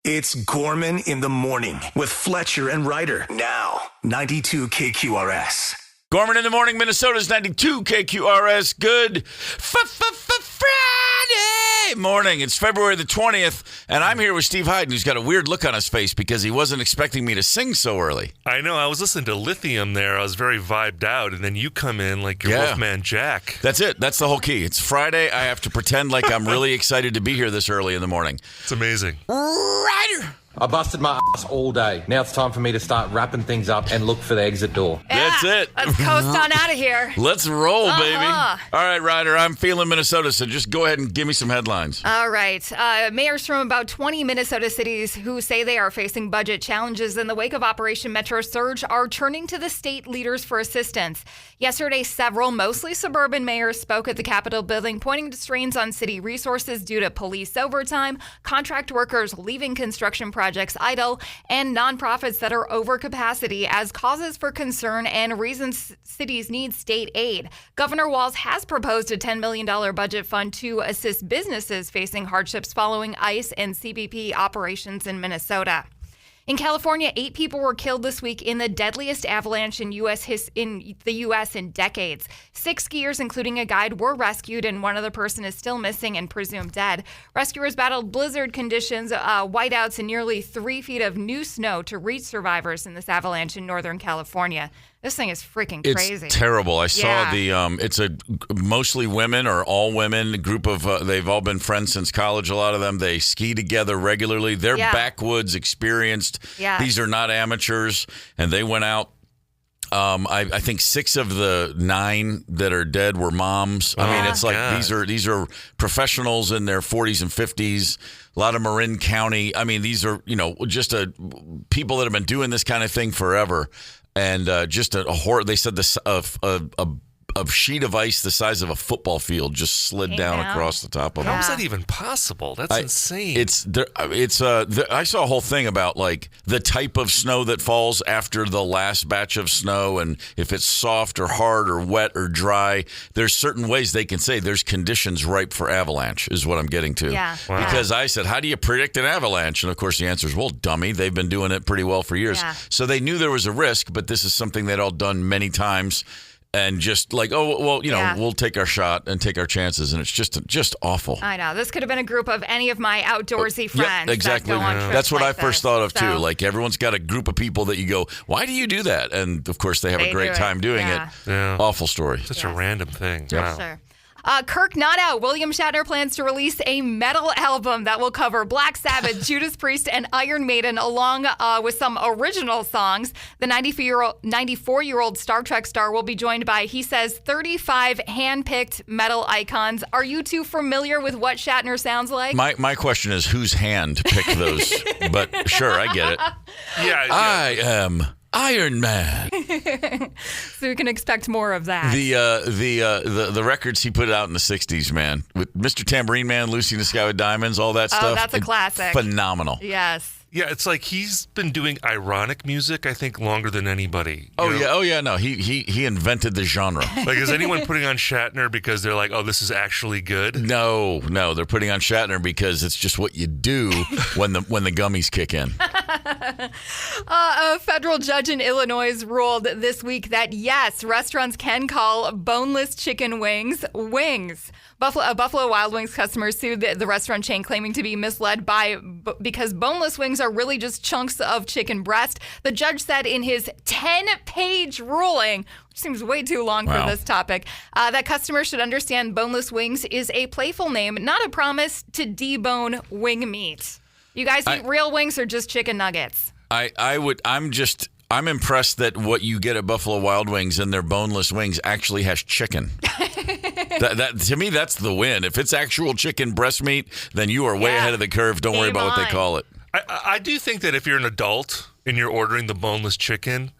It's Gorman in the morning with Fletcher and Ryder. Now, 92 KQRS. Gorman in the morning, Minnesota's 92 KQRS. Good Friday morning. It's February the 20th, and I'm here with Steve HYDEN, who's got a weird look on his face because he wasn't expecting me to sing so early. I know. I was listening to Lithium there. I was very vibed out, and then you come in like your Wolfman Jack. That's it. That's the whole key. It's Friday. I have to pretend like I'm really excited to be here this early in the morning. It's amazing. Ryder. I busted my ass all day. Now it's time for me to start wrapping things up and look for the exit door. That's it. Let's coast on out of here. Let's roll, baby. All right, Ryder, I'm feeling Minnesota, so just go ahead and give me some headlines. All right. Mayors from about 20 Minnesota cities who say they are facing budget challenges in the wake of Operation Metro Surge are turning to the state leaders for assistance. Yesterday, several, mostly suburban mayors spoke at the Capitol building, pointing to strains on city resources due to police overtime, contract workers leaving construction projects idle, and nonprofits that are over capacity as causes for concern and reasons cities need state aid. Governor Walz has proposed a $10 million budget fund to assist businesses facing hardships following ICE and CBP operations in Minnesota. In California, 8 people were killed this week in the deadliest avalanche in the U.S. in decades. 6 skiers, including a guide, were rescued, and one other person is still missing and presumed dead. Rescuers battled blizzard conditions, whiteouts, and nearly 3 feet of new snow to reach survivors in this avalanche in Northern California. This thing is freaking crazy. It's terrible. I saw it's a mostly women or all women group of, they've all been friends since college, a lot of them. They ski together regularly. They're backwoods experienced. Yeah. These are not amateurs. And they went out. I think 6 of the 9 that are dead were moms. I mean, it's like these are professionals in their 40s and 50s. A lot of Marin County. I mean, these are, just people that have been doing this kind of thing forever. And just a horror. They said this a sheet of ice the size of a football field just slid down across the top of them. How is that even possible? That's insane. I saw a whole thing about like the type of snow that falls after the last batch of snow, and if it's soft or hard or wet or dry. There's certain ways they can say there's conditions ripe for avalanche is what I'm getting to. Yeah. Wow. Because I said, how do you predict an avalanche? And of course the answer is, well, dummy, they've been doing it pretty well for years. Yeah. So they knew there was a risk, but this is something they'd all done many times. And just like, we'll take our shot and take our chances, and it's just awful. I know. This could have been a group of any of my outdoorsy friends. Yep, exactly. That go on trips That's what like I first thought of, this. too. Like, everyone's got a group of people that you go, why do you do that? And, of course, they have a great time doing it. Yeah. Awful story. Such a random thing. For Wow. sure. Kirk not out. William Shatner plans to release a metal album that will cover Black Sabbath, Judas Priest, and Iron Maiden, along with some original songs. The 94-year-old Star Trek star will be joined by, he says, 35 hand-picked metal icons. Are you too familiar with what Shatner sounds like? My question is, whose hand picked those? But sure, I get it. Yeah. I am Iron Man. So you can expect more of that. The records he put out in the 60s, man, with Mr. Tambourine Man, Lucy in the Sky with Diamonds, all that stuff. Oh, that's a classic. Phenomenal. Yes. Yeah, it's like he's been doing ironic music, I think, longer than anybody. No, he invented the genre. Like, is anyone putting on Shatner because they're like, oh, this is actually good? No, they're putting on Shatner because it's just what you do when the gummies kick in. A federal judge in Illinois ruled this week that, yes, restaurants can call boneless chicken wings wings. Buffalo Wild Wings customers sued the restaurant chain, claiming to be misled because boneless wings are really just chunks of chicken breast. The judge said in his 10-page ruling, which seems way too long for this topic, that customers should understand boneless wings is a playful name, not a promise to debone wing meat. You guys eat real wings or just chicken nuggets? I'm impressed that what you get at Buffalo Wild Wings and their boneless wings actually has chicken. That to me, that's the win. If it's actual chicken breast meat, then you are way ahead of the curve. Don't worry about what they call it. I do think that if you're an adult and you're ordering the boneless chicken,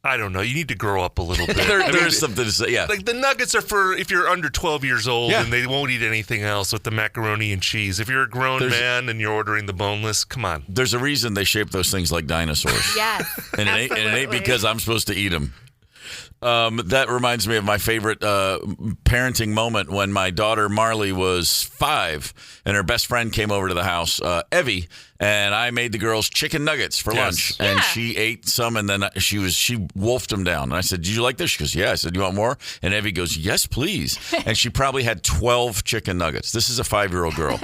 I don't know. You need to grow up a little bit. There's something to say, yeah. Like, the nuggets are for if you're under 12 years old and they won't eat anything else with the macaroni and cheese. If you're a grown man and you're ordering the boneless, come on. There's a reason they shape those things like dinosaurs. Yes, and it ain't because I'm supposed to eat them. That reminds me of my favorite parenting moment when my daughter Marley was 5 and her best friend came over to the house, Evie, and I made the girls chicken nuggets for lunch. Yeah. And she ate some, and then she wolfed them down. And I said, "Did you like this?" She goes, "Yeah." I said, "You want more?" And Evie goes, "Yes, please." And she probably had 12 chicken nuggets. This is a 5-year-old girl.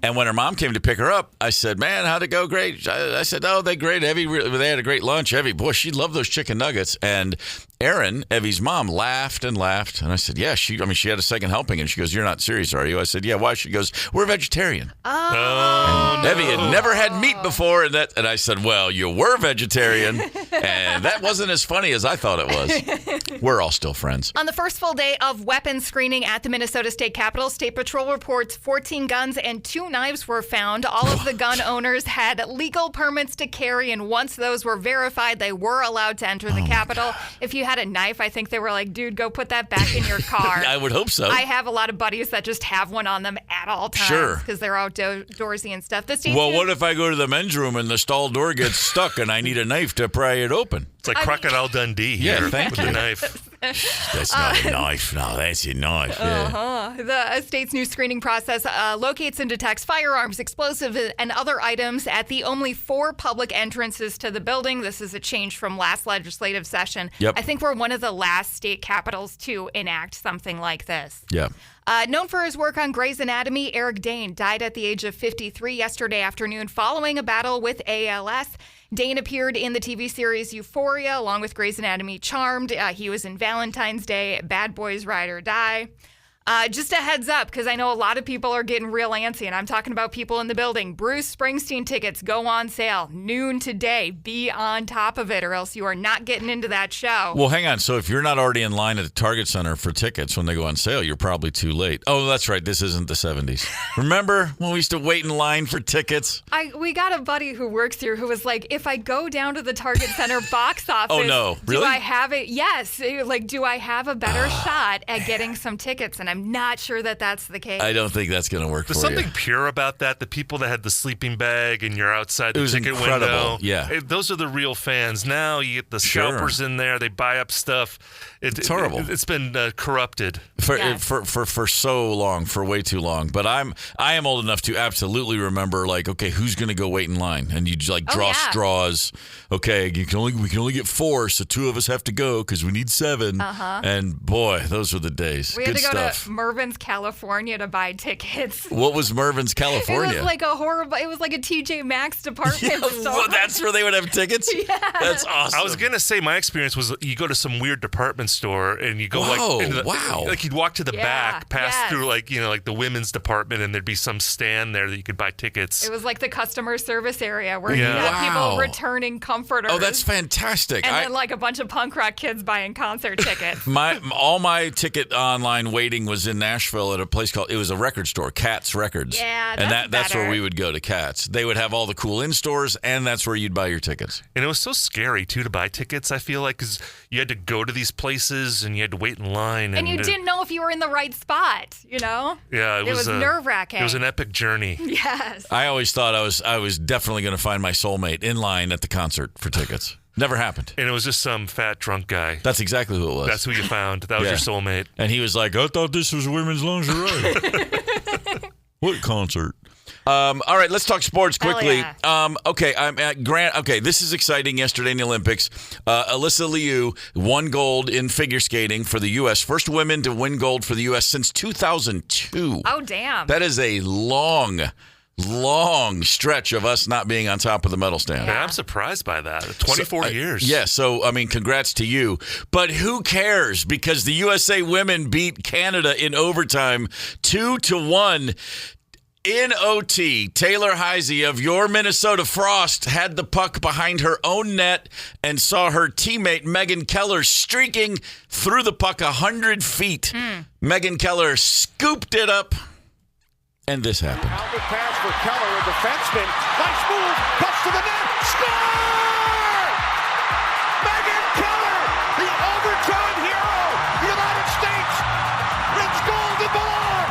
And when her mom came to pick her up, I said, "Man, how'd it go?" "Great." I said, "Oh, they great. Evie, they had a great lunch." Evie, boy, she loved those chicken nuggets. And Erin, Evie's mom, laughed and laughed. And I said, "Yeah, she had a second helping." And she goes, "You're not serious, are you?" I said, "Yeah, why?" She goes, "We're vegetarian." And Evie had never had meat before. And I said, "Well, you were vegetarian." And that wasn't as funny as I thought it was. We're all still friends. On the first full day of weapons screening at the Minnesota State Capitol, State Patrol reports 14 guns and 2 knives were found. All of the gun owners had legal permits to carry, and once those were verified, they were allowed to enter the Capitol. If you had a knife, I think they were like, "Dude, go put that back in your car." I would hope so. I have a lot of buddies that just have one on them at all times. Sure. Because they're outdoorsy and stuff. Well, what if I go to the men's room and the stall door gets stuck and I need a knife to pry it open? It's like Crocodile Dundee here. Yeah, thank with you. the knife. That's not a knife. No, that's a knife. Yeah. The state's new screening process locates and detects firearms, explosives, and other items at the only 4 public entrances to the building. This is a change from last legislative session. Yep. I think we're one of the last state capitals to enact something like this. Yeah. Known for his work on Grey's Anatomy, Eric Dane died at the age of 53 yesterday afternoon following a battle with ALS. Dane appeared in the TV series Euphoria along with Grey's Anatomy Charmed. He was in Valentine's Day, Bad Boys Ride or Die. Just a heads up, because I know a lot of people are getting real antsy, and I'm talking about people in the building. Bruce Springsteen tickets go on sale noon today. Be on top of it, or else you are not getting into that show. Well, hang on. So if you're not already in line at the Target Center for tickets when they go on sale, you're probably too late. Oh, that's right. This isn't the 70s. Remember when we used to wait in line for tickets? We got a buddy who works here who was like, if I go down to the Target Center box office, oh, no. Really? Do I have it? Yes. Like, do I have a better shot at getting some tickets? And I'm not sure that that's the case. I don't think that's going to work There's for you. something pure about that. The people that had the sleeping bag and you're outside the ticket incredible. window. Yeah. Those are the real fans. Now you get the scalpers in there. They buy up stuff. It's horrible. It's been corrupted. For so long, for way too long. But I am old enough to absolutely remember, like, okay, who's going to go wait in line? And you like draw straws. Okay, we can only get 4, so 2 of us have to go because we need 7. And boy, those were the days. We had Good to go stuff. to Mervyn's, California to buy tickets. What was Mervyn's, California? It was like a TJ Maxx department store. Well, that's where they would have tickets? Yeah. That's awesome. I was going to say my experience was you go to some weird department store and you go like you'd walk to the back, pass through like the women's department, and there'd be some stand there that you could buy tickets. It was like the customer service area where you had people returning comforters. Oh, that's fantastic. And then like a bunch of punk rock kids buying concert tickets. All my ticket online waiting was in Nashville at a place called, it was a record store, Katz Records. Yeah, that's where we would go to Katz. They would have all the cool in-stores, and that's where you'd buy your tickets. And it was so scary, too, to buy tickets, I feel like, because you had to go to these places and you had to wait in line. And you didn't know if you were in the right spot, you know? Yeah, it was nerve-wracking. It was an epic journey. Yes. I always thought I was definitely going to find my soulmate in line at the concert for tickets. Never happened. And it was just some fat drunk guy. That's exactly who it was. That's who you found. That was your soulmate. And he was like, I thought this was women's lingerie. What concert? All right, let's talk sports quickly. Yeah. Okay, I'm at Grant. Okay, this is exciting. Yesterday in the Olympics, Alyssa Liu won gold in figure skating for the U.S. First women to win gold for the U.S. since 2002. Oh, damn. That is a long stretch of us not being on top of the medal stand. Yeah, I'm surprised by that. 24 years. Yeah, so, I mean, congrats to you. But who cares? Because the USA women beat Canada in overtime 2-1. In OT, Taylor Heisey of your Minnesota Frost had the puck behind her own net and saw her teammate Megan Keller streaking through the puck 100 feet. Megan Keller scooped it up, and this happened. Outlet pass for Keller, a defenseman. Nice move, cuts to the net, score! Megan Keller, the overtime hero, the United States, wins gold and belong.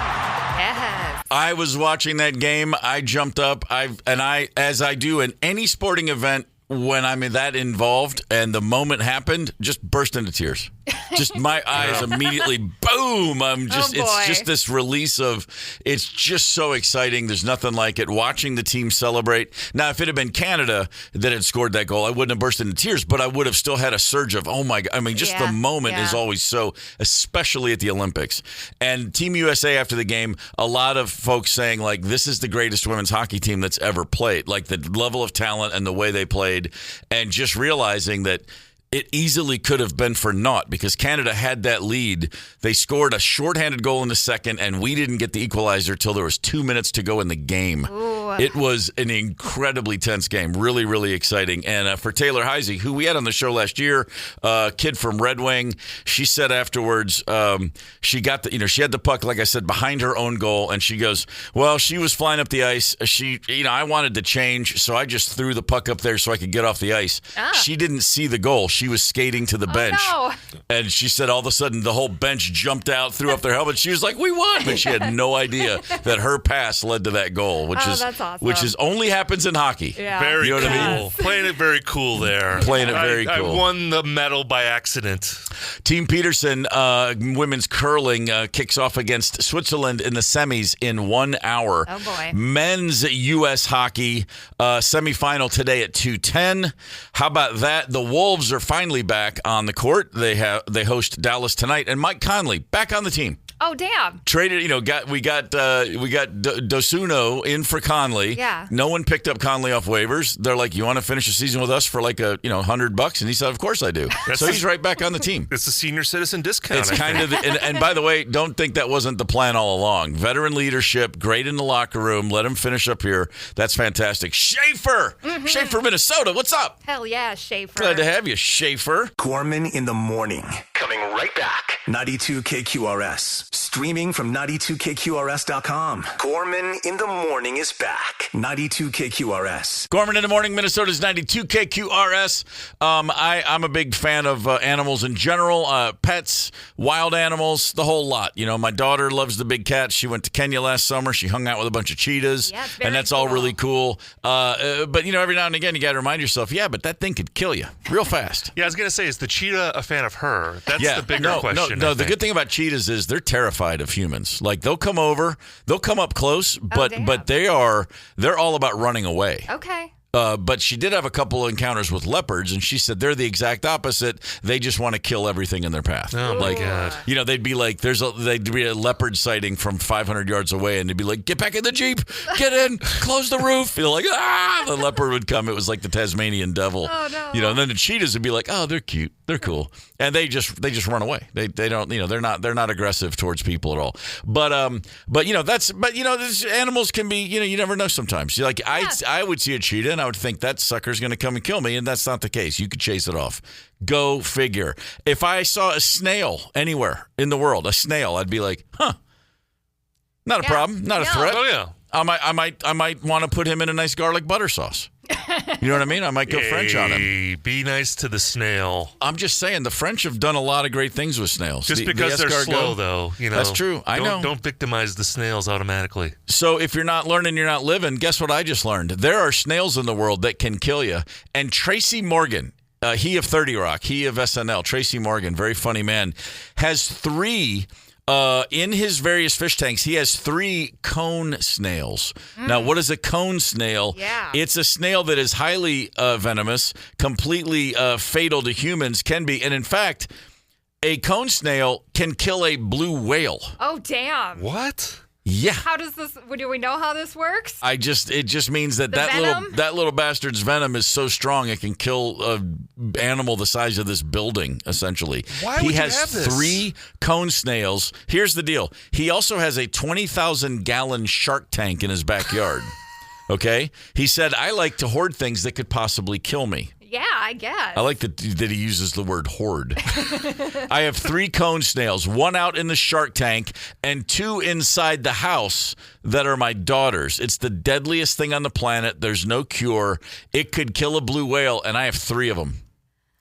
Yes. I was watching that game. I jumped up. As I do in any sporting event when I'm that involved and the moment happened, just burst into tears. Just my eyes immediately, boom. It's just this release of, it's just so exciting. There's nothing like it. Watching the team celebrate. Now, if it had been Canada that had scored that goal, I wouldn't have burst into tears, but I would have still had a surge of, oh my God. I mean, just the moment is always so, especially at the Olympics. And Team USA after the game, a lot of folks saying, like, this is the greatest women's hockey team that's ever played. Like, the level of talent and the way they played, and just realizing that it easily could have been for naught because Canada had that lead. They scored a shorthanded goal in the second, and we didn't get the equalizer till there was 2 minutes to go in the game. Ooh. It was an incredibly tense game. Really, really exciting. And for Taylor Heisey, who we had on the show last year, kid from Red Wing, she said afterwards she got she had the puck, like I said, behind her own goal, and she goes, well, she was flying up the ice. I wanted to change, so I just threw the puck up there so I could get off the ice. She didn't see the goal. She was skating to the bench. No. And she said all of a sudden the whole bench jumped out, threw up their helmet. She was like, we won. But she had no idea that her pass led to that goal, which is only happens in hockey. Yeah. Very you know cool. What I mean? Playing it very cool there. Playing it very cool. I won the medal by accident. Team Peterson, women's curling, kicks off against Switzerland in the semis in 1 hour. Oh, boy. Men's U.S. hockey semifinal today at 2:10. How about that? The Wolves are finally back on the court. They host Dallas tonight, and Mike Conley back on the team. Oh, damn. Traded, we got Dosuno in for Conley. Yeah. No one picked up Conley off waivers. They're like, you want to finish the season with us for like $100? And he said, of course I do. So he's right back on the team. It's a senior citizen discount. It's kind of, and by the way, don't think that wasn't the plan all along. Veteran leadership, great in the locker room. Let him finish up here. That's fantastic. Schaefer, Schaefer, Minnesota. What's up? Hell yeah, Schaefer. Glad to have you, Schaefer. Gorman in the morning. Coming right back. 92 KQRS. Streaming from 92KQRS.com. Gorman in the morning is back. 92 KQRS. Gorman in the morning, Minnesota's 92 KQRS. I'm a big fan of animals in general, pets, wild animals, the whole lot. My daughter loves the big cats. She went to Kenya last summer. She hung out with a bunch of cheetahs, and that's all really cool. But every now and again, you got to remind yourself, but that thing could kill you real fast. Yeah, I was going to say, is the cheetah a fan of her? That's the bigger question. No, the good thing about cheetahs is they're terrified of humans. Like, they'll come up close, but they're all about running away. Okay. But she did have a couple of encounters with leopards, and she said they're the exact opposite. They just want to kill everything in their path. Oh, my God. They'd be like, they'd be a leopard sighting from 500 yards away, and they'd be like, get back in the Jeep, get in, close the roof. You're like, the leopard would come. It was like the Tasmanian devil. Oh, no. And then the cheetahs would be like, oh, they're cute, they're cool, and they just run away. They don't, they're not aggressive towards people at all. But animals can be, you never know sometimes. I would see a cheetah, and I would think that sucker's going to come and kill me, and that's not the case. You could chase it off. Go figure. If I saw a snail anywhere in the world, I'd be like, not a problem, not a threat. Oh yeah. I might want to put him in a nice garlic butter sauce. You know what I mean? I might go French on him. Be nice to the snail. I'm just saying, the French have done a lot of great things with snails. Just because they're slow, though. That's true. I know. Don't victimize the snails automatically. So if you're not learning, you're not living. Guess what I just learned? There are snails in the world that can kill you. And Tracy Morgan, he of 30 Rock, he of SNL, Tracy Morgan, very funny man, has 3... in his various fish tanks, he has 3 cone snails. Now, what is a cone snail? Yeah. It's a snail that is highly venomous, completely fatal to humans, can be. And in fact, a cone snail can kill a blue whale. Oh, damn. What? Yeah. How does this? Do we know how this works? It just means that venom? that little bastard's venom is so strong it can kill an animal the size of this building. Essentially, Why would he you has have this? 3 cone snails. Here's the deal: he also has a 20,000-gallon shark tank in his backyard. Okay, he said, "I like to hoard things that could possibly kill me." Yeah, I guess. I like that he uses the word hoard. I have 3 cone snails, 1 out in the shark tank and 2 inside the house that are my daughters. It's the deadliest thing on the planet. There's no cure. It could kill a blue whale, and I have 3 of them.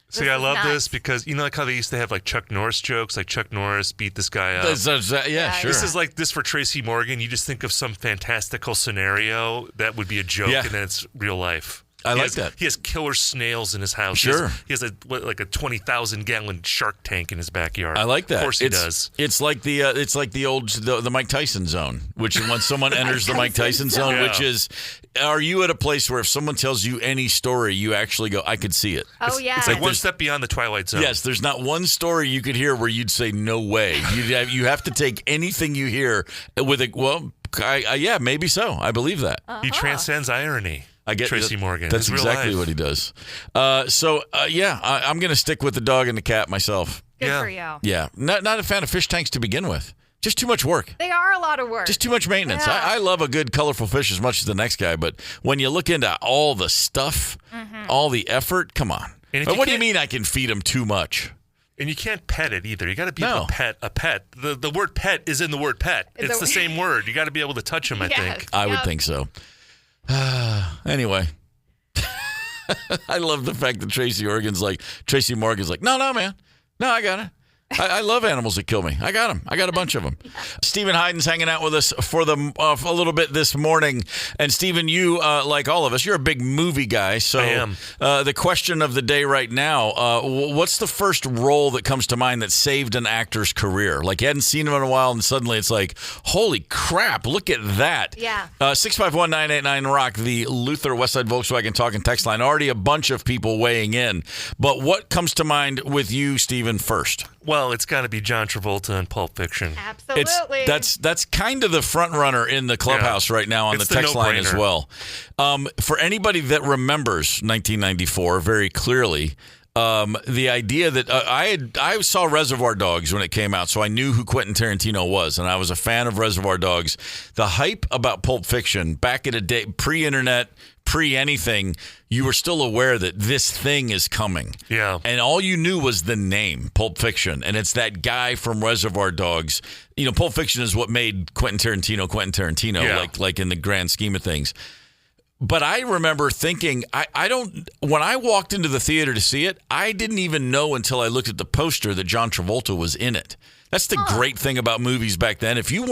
See, I love this because, like how they used to have like Chuck Norris jokes, like Chuck Norris beat this guy up. Yeah, sure. This is like this for Tracy Morgan. You just think of some fantastical scenario that would be a joke, and then it's real life. I like that. He has killer snails in his house. Sure. He has a 20,000-gallon shark tank in his backyard. I like that. Of course he does. It's like the Mike Tyson zone, which when someone enters the Mike Tyson zone, which is, are you at a place where if someone tells you any story, you actually go, I could see it. Oh, yeah. It's like one step beyond the Twilight Zone. Yes, there's not one story you could hear where you'd say, no way. You have to take anything you hear with yeah, maybe so. I believe that. He transcends irony. I get Tracy Morgan. That's exactly what he does. I'm going to stick with the dog and the cat myself. Good for you. Yeah. Not a fan of fish tanks to begin with. Just too much work. They are a lot of work. Just too much maintenance. Yeah. I love a good, colorful fish as much as the next guy, but when you look into all the stuff, all the effort, come on. But what do you mean I can feed them too much? And you can't pet it either. You got to be able to pet a pet. The word pet is in the word pet. It's the same word. You got to be able to touch him, I think. I would think so. Anyway. I love the fact that Tracy Morgan's like, no, man. No, I got it. I love animals that kill me. I got them. I got a bunch of them. Stephen Hyden's hanging out with us for a little bit this morning. And Stephen, you, like all of us, you're a big movie guy. So I am. The question of the day right now, what's the first role that comes to mind that saved an actor's career? Like you hadn't seen him in a while and suddenly it's like, holy crap, look at that. Yeah. 651-989-ROCK, the Luther Westside Volkswagen talking text line. Already a bunch of people weighing in. But what comes to mind with you, Stephen, first? Well, it's got to be John Travolta in Pulp Fiction. Absolutely. That's kind of the front runner in the clubhouse right now on the text line as well. For anybody that remembers 1994 very clearly, the idea that I saw Reservoir Dogs when it came out, so I knew who Quentin Tarantino was, and I was a fan of Reservoir Dogs. The hype about Pulp Fiction back in a day, pre-internet, pre-anything, you were still aware that this thing is coming. Yeah. And all you knew was the name, Pulp Fiction. And it's that guy from Reservoir Dogs. You know, Pulp Fiction is what made Quentin Tarantino, like in the grand scheme of things. But I remember thinking, when I walked into the theater to see it, I didn't even know until I looked at the poster that John Travolta was in it. That's the great thing about movies back then. If you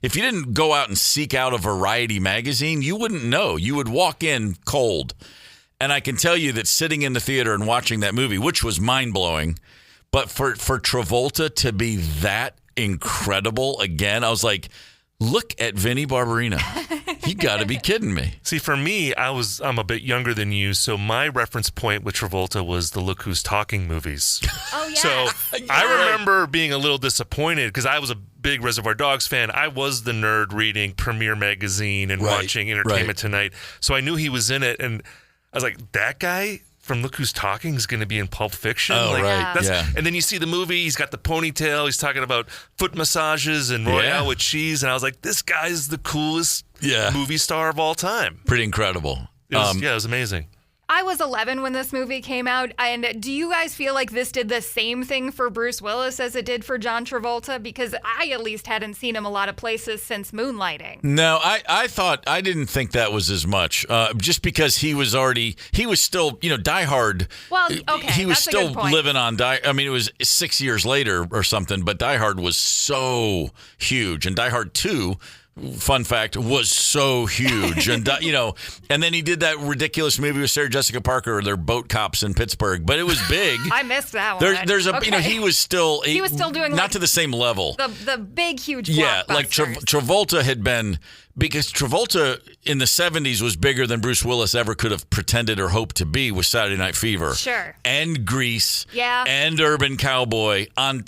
didn't go out and seek out a Variety magazine, you wouldn't know. You would walk in cold. And I can tell you that sitting in the theater and watching that movie, which was mind-blowing, but for Travolta to be that incredible again, I was like, look at Vinnie Barbarino. You got to be kidding me. See, for me, I'm a bit younger than you, so my reference point with Travolta was the Look Who's Talking movies. Oh, yeah. So I remember being a little disappointed because I was a big Reservoir Dogs fan. I was the nerd reading Premiere Magazine and watching Entertainment Tonight. So I knew he was in it, and I was like, that guy from Look Who's Talking is going to be in Pulp Fiction. Oh, right. And then you see the movie, he's got the ponytail, he's talking about foot massages and Royale with cheese, and I was like, this guy's the coolest movie star of all time. Pretty incredible. It was amazing. I was 11 when this movie came out, and do you guys feel like this did the same thing for Bruce Willis as it did for John Travolta? Because I at least hadn't seen him a lot of places since Moonlighting. No, I didn't think that was as much, just because he was still, Die Hard. Well, okay, he was that's still a good point. living on it was 6 years later or something, but Die Hard was so huge, and Die Hard 2, fun fact, was so huge. And, and then he did that ridiculous movie with Sarah Jessica Parker, they're boat cops in Pittsburgh, but it was big. I missed that one. He was still doing not to the same level. The big, huge blockbusters. Yeah, like Travolta had been, because Travolta in the 70s was bigger than Bruce Willis ever could have pretended or hoped to be with Saturday Night Fever. Sure. And Grease. Yeah. And Urban Cowboy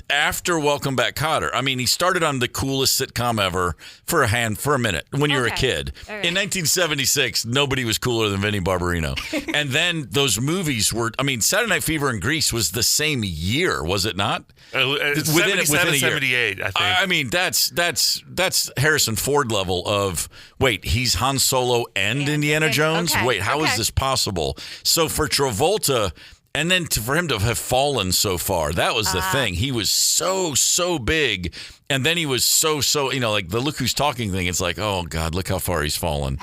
after Welcome Back, Kotter. I mean, he started on the coolest sitcom ever for a minute when you were a kid. Right. In 1976, nobody was cooler than Vinnie Barbarino. And then those movies were, Saturday Night Fever and Grease was the same year, was it not? Within a year. 78, I think. That's Harrison Ford level of, wait, he's Han Solo and Indiana Jones? Okay. Wait, how is this possible? So for Travolta, and then for him to have fallen so far, that was the thing. He was so big, and then he was so, like the Look Who's Talking thing, it's like, oh, God, look how far he's fallen.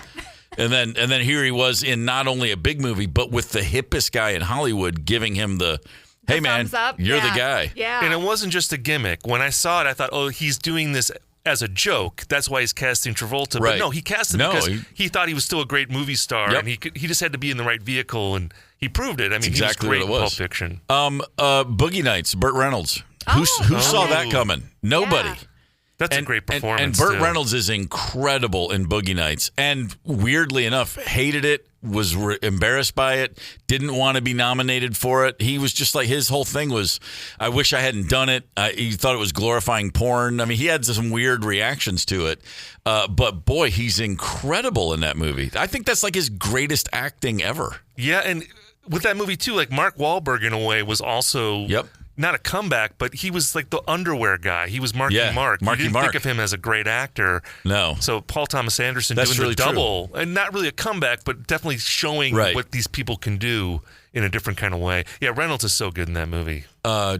And then here he was in not only a big movie, but with the hippest guy in Hollywood giving him the hey, man, you're the guy. Yeah. And it wasn't just a gimmick. When I saw it, I thought, oh, he's doing this as a joke. That's why he's casting Travolta. Right. But no, he cast him because he thought he was still a great movie star, and he just had to be in the right vehicle, and he proved it. I mean, exactly he was great what it was. in Pulp Fiction. Boogie Nights, Burt Reynolds. Who saw that coming? Nobody. Yeah. That's a great performance. And Burt Reynolds is incredible in Boogie Nights. And weirdly enough, hated it, was embarrassed by it, didn't want to be nominated for it. He was just like, his whole thing was, I wish I hadn't done it. He thought it was glorifying porn. I mean, he had some weird reactions to it. But boy, he's incredible in that movie. I think that's like his greatest acting ever. Yeah, and with that movie too, like Mark Wahlberg in a way was also not a comeback, but he was like the underwear guy. He was Marky Mark. You didn't think of him as a great actor. No. So Paul Thomas Anderson That's doing really the double, and not really a comeback, but definitely showing what these people can do in a different kind of way. Yeah, Reynolds is so good in that movie.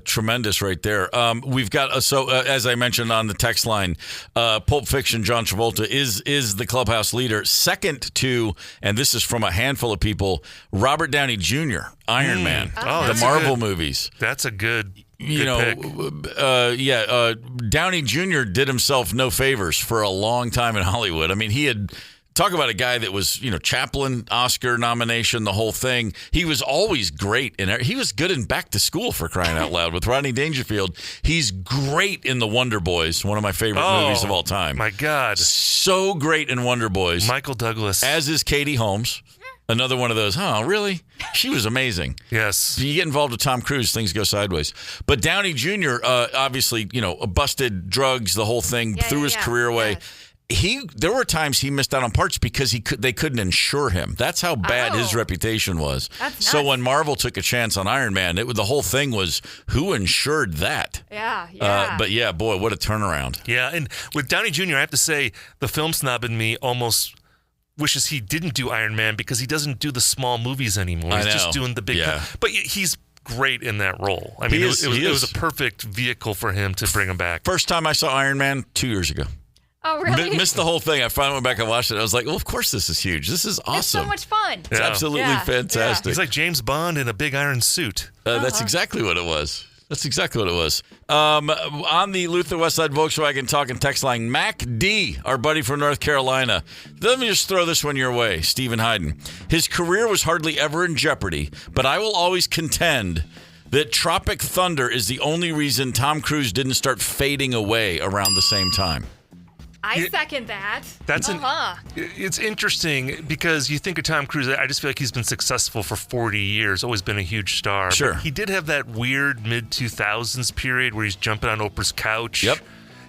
Tremendous right there. We've got, as I mentioned on the text line, Pulp Fiction, John Travolta is the clubhouse leader. Second to, and this is from a handful of people, Robert Downey Jr., Iron Man, the Marvel movies. That's a good pick. Downey Jr. did himself no favors for a long time in Hollywood. I mean, he had... Talk about a guy that was, Chaplin, Oscar nomination, the whole thing. He was always great. He was good in Back to School, for crying out loud, with Rodney Dangerfield. He's great in The Wonder Boys, one of my favorite movies of all time. My God. So great in Wonder Boys. Michael Douglas. As is Katie Holmes. Another one of those, really? She was amazing. Yes. You get involved with Tom Cruise, things go sideways. But Downey Jr., obviously, busted drugs, the whole thing, threw his career away. There were times he missed out on parts because they couldn't insure him. That's how bad his reputation was. So when Marvel took a chance on Iron Man, the whole thing was, who insured that? Yeah. But yeah, boy, what a turnaround. Yeah, and with Downey Jr., I have to say, the film snob in me almost wishes he didn't do Iron Man because he doesn't do the small movies anymore. He's just doing the big. Yeah. But he's great in that role. I mean, it was a perfect vehicle for him to bring him back. First time I saw Iron Man 2 years ago. Oh, really? Missed the whole thing. I finally went back and watched it. I was like, well, of course this is huge. This is awesome. It's so much fun. It's absolutely fantastic. He's like James Bond in a big iron suit. That's exactly what it was. On the Luther Westside Volkswagen Talk and Text line, Mac D, our buddy from North Carolina. Let me just throw this one your way, Stephen Hyden. His career was hardly ever in jeopardy, but I will always contend that Tropic Thunder is the only reason Tom Cruise didn't start fading away around the same time. I second that. It's interesting because you think of Tom Cruise. I just feel like he's been successful for 40 years, always been a huge star. Sure. But he did have that weird mid-2000s period where he's jumping on Oprah's couch. Yep.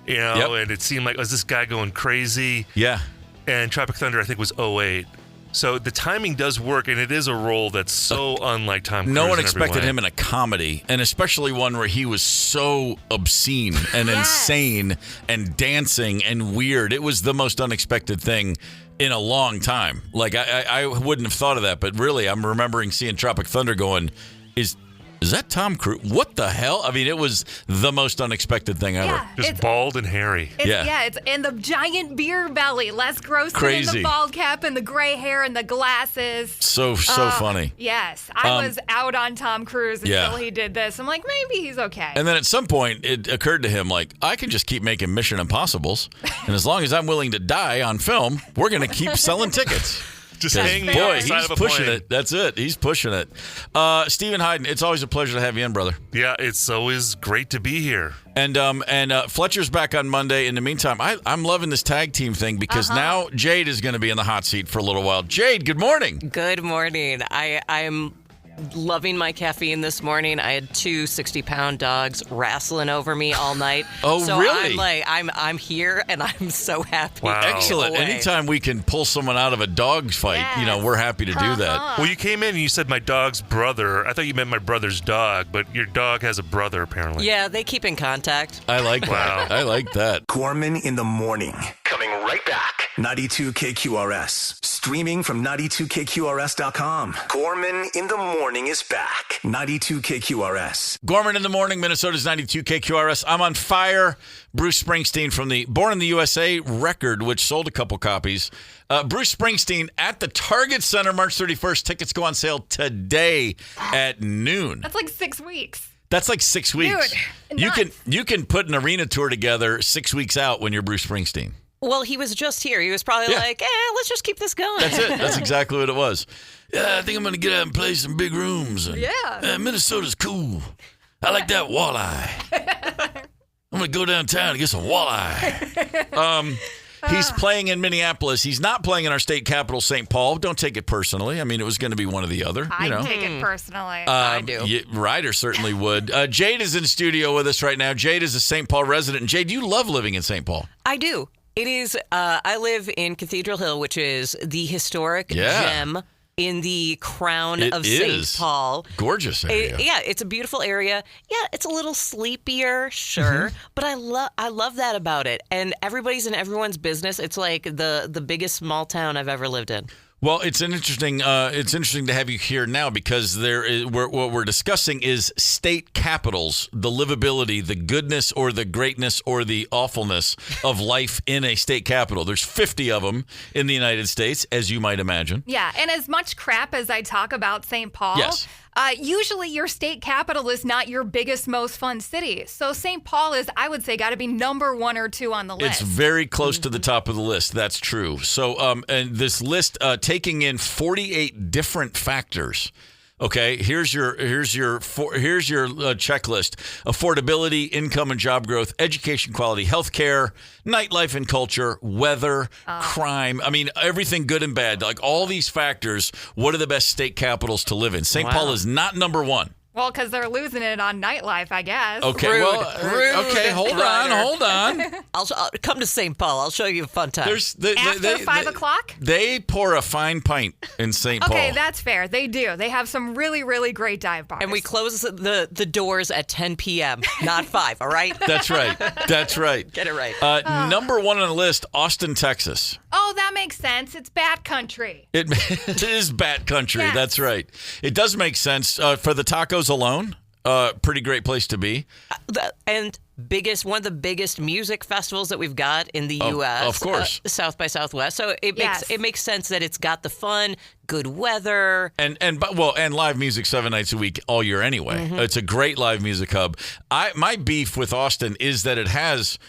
And it seemed like, was this guy going crazy? Yeah. And Tropic Thunder, I think, was 2008. So the timing does work, and it is a role that's so unlike Tom Cruise. No one expected him in a comedy, and especially one where he was so obscene and insane and dancing and weird. It was the most unexpected thing in a long time. Like, I wouldn't have thought of that, but really, I'm remembering seeing Tropic Thunder going, is that Tom Cruise? What the hell? I mean, it was the most unexpected thing ever. Yeah, just bald and hairy. It's and the giant beer belly, Les Grossman in the bald cap and the gray hair and the glasses. So funny. Yes. I was out on Tom Cruise until he did this. I'm like, maybe he's okay. And then at some point, it occurred to him, like, I can just keep making Mission Impossibles. And as long as I'm willing to die on film, we're going to keep selling tickets. Just hang me boy, on the side he's of a pushing plane. it. That's it. He's pushing it. Stephen Hyden, it's always a pleasure to have you in, brother. Yeah, it's always great to be here. And Fletcher's back on Monday. In the meantime, I'm loving this tag team thing because now Jade is going to be in the hot seat for a little while. Jade, good morning. Good morning. I'm loving my caffeine this morning. I had two 60-pound dogs wrestling over me all night. So really? I'm here and I'm so happy. Wow. Excellent. Anytime we can pull someone out of a dog fight, we're happy to do that. Well, you came in and you said my dog's brother. I thought you meant my brother's dog, but your dog has a brother apparently. Yeah, they keep in contact. I like that. I like that. Gorman in the morning. Coming right back. 92 KQRS. Streaming from 92KQRS.com. Gorman in the morning is back. 92 KQRS. Gorman in the morning, Minnesota's 92 KQRS. I'm on fire. Bruce Springsteen from the Born in the USA record, which sold a couple copies. Bruce Springsteen at the Target Center, March 31st. Tickets go on sale today at noon. That's like 6 weeks. That's like 6 weeks. Dude, you can put an arena tour together 6 weeks out when you're Bruce Springsteen. Well, he was just here. He was probably like, let's just keep this going. That's it. That's exactly what it was. Yeah, I think I'm going to get out and play some big rooms. And, Minnesota's cool. I like that walleye. I'm going to go downtown and get some walleye. He's playing in Minneapolis. He's not playing in our state capital, St. Paul. Don't take it personally. I mean, it was going to be one or the other. I take it personally. I do. Ryder certainly would. Jade is in studio with us right now. Jade is a St. Paul resident. And Jade, you love living in St. Paul. I do. It is, I live in Cathedral Hill, which is the historic gem in the crown of St. Paul. Gorgeous area. It's a beautiful area. Yeah, it's a little sleepier, sure, but I love that about it. And everybody's in everyone's business. It's like the biggest small town I've ever lived in. Well, it's interesting to have you here now because what we're discussing is state capitals, the livability, the goodness or the greatness or the awfulness of life in a state capital. There's 50 of them in the United States, as you might imagine. Yeah, and as much crap as I talk about St. Paul, usually your state capital is not your biggest, most fun city. So St. Paul is, I would say, got to be number 1 or 2 on the list. It's very close to the top of the list. That's true. So, and this list taking in 48 different factors. Okay, here's your checklist: affordability, income and job growth, education quality, healthcare, nightlife and culture, weather, crime. I mean, everything good and bad. Like all these factors. What are the best state capitals to live in? St. Paul is not number 1. Well, because they're losing it on nightlife, I guess. Okay, Rude. Okay, hold on. I'll come to St. Paul. I'll show you a fun time. After 5 o'clock? They pour a fine pint in St. Paul. Okay, that's fair. They do. They have some really, really great dive bars. And we close the doors at 10 p.m., not 5, all right? That's right. That's right. Get it right. Number 1 on the list, Austin, Texas. Oh, that makes sense. It's bat country. It is bat country. Yes. That's right. It does make sense for the tacos alone. Pretty great place to be. And one of the biggest music festivals that we've got in the U.S. Of course, South by Southwest. So it makes sense that it's got the fun, good weather, and live music 7 nights a week all year anyway. Mm-hmm. It's a great live music hub. My beef with Austin is that it has.